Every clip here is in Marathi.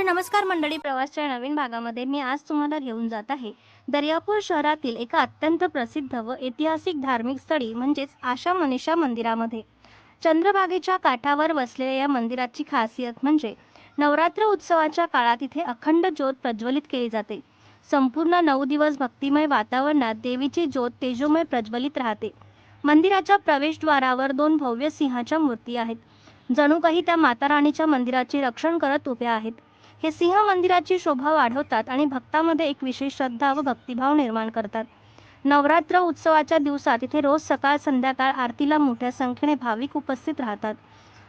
तर नमस्कार मंडळी, प्रवासच्या नवीन भागामध्ये मी आज तुम्हाला घेऊन जात आहे दर्यापूर शहरातील एका अत्यंत प्रसिद्ध व ऐतिहासिक धार्मिक स्थळी म्हणजेच आशा मनीषा मंदिरामध्ये। चंद्रभागेच्या काठावर बसलेल्या या मंदिराची खासियत म्हणजे नवरात्र उत्सवाच्या काळात इथे अखंड ज्योत प्रज्वलित केली जाते। संपूर्ण 9 दिवस भक्तिमय वातावरणात देवीची ज्योत तेजोमय प्रज्वलित राहते। मंदिराच्या प्रवेशद्वारावर 2 भव्य सिंहाच्या मूर्ती आहेत, जणू काही त्या माता राणीच्या मंदिराचे रक्षण करत उभ्या आहेत। हे सिंह मंदिराची शोभा वाढवतात आणि भक्तांमध्ये एक विशेष श्रद्धा व भक्तिभाव निर्माण करतात। नवरात्र उत्सवाच्या दिवसात इथे रोज सकाळ संध्याकाळ आरतीला मोठ्या संख्येने भाविक उपस्थित राहतात।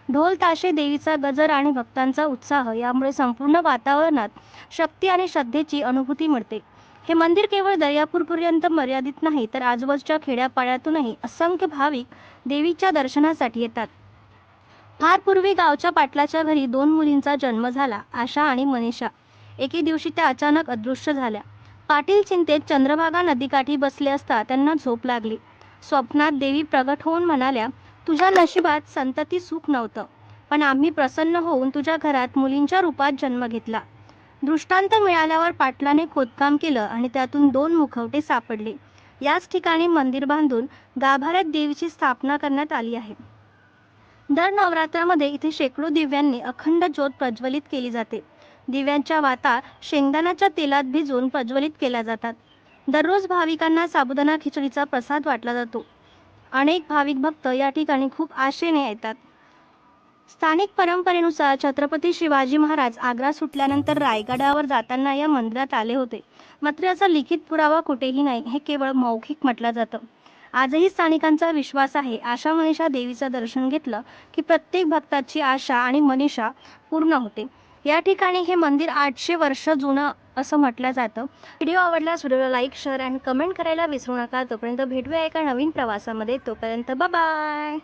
ढोल ताशे, देवीचा गजर आणि भक्तांचा उत्साह यामुळे संपूर्ण वातावरणात शक्ती आणि श्रद्धेची अनुभूती मिळते। हे मंदिर केवळ दर्यापूरपर्यंत मर्यादित नाही, तर आजूबाजूच्या खेड्यापाड्यातूनही असंख्य भाविक देवीच्या दर्शनासाठी येतात। फार पूर्वी गावच्या पाटलाच्या घरी 2 मुलींचा जन्म झाला, आशा आणि मनीषा। एके दिवशी त्या अचानक अदृश्य झाल्या। पाटील चिंतेत चंद्रभागा नदीकाठी बसले असता त्यांना झोप लागली। स्वप्नात देवी प्रगट होऊन म्हणाल्या, तुझ्या नशिबात संतती सुख नव्हतं, पण आम्ही प्रसन्न होऊन तुझ्या घरात मुलींच्या रूपात जन्म घेतला। दृष्टांत मिळाल्यावर पाटलाने खोदकाम केलं आणि त्यातून 2 मुखवटे सापडले। याच ठिकाणी मंदिर बांधून गाभाऱ्यात देवीची स्थापना करण्यात आली आहे। दर नवरात्रामध्ये इथे शेकडो दिव्यांनी अखंड ज्योत प्रज्वलित केली जाते। दिव्यांच्या वाता शेंगदाण्याच्या तेलात भिजवून प्रज्वलित केल्या जातात। दररोज भाविकांना साबुदाणा खिचडीचा प्रसाद वाटला जातो। अनेक भाविक भक्त या ठिकाणी खूप आशेने येतात। स्थानिक परंपरेनुसार छत्रपती शिवाजी महाराज आग्रा सुटल्यानंतर रायगडावर जाताना या मंदिरात आले होते, मात्र याचा लिखित पुरावा कुठेही नाही, हे केवळ मौखिक म्हटलं जातं। आजही स्थानिकांचा विश्वास आहे, आशा मनीषा देवीचं दर्शन घेतलं की प्रत्येक भक्ताची आशा आणि मनीषा पूर्ण होते। या ठिकाणी हे मंदिर 800 वर्ष जुनं असं म्हटलं जातं। व्हिडिओ आवडल्यास व्हिडिओला लाईक, शेअर आणि कमेंट करायला विसरू नका। तोपर्यंत भेटूया एका नवीन प्रवासामध्ये। तोपर्यंत बाय बाय।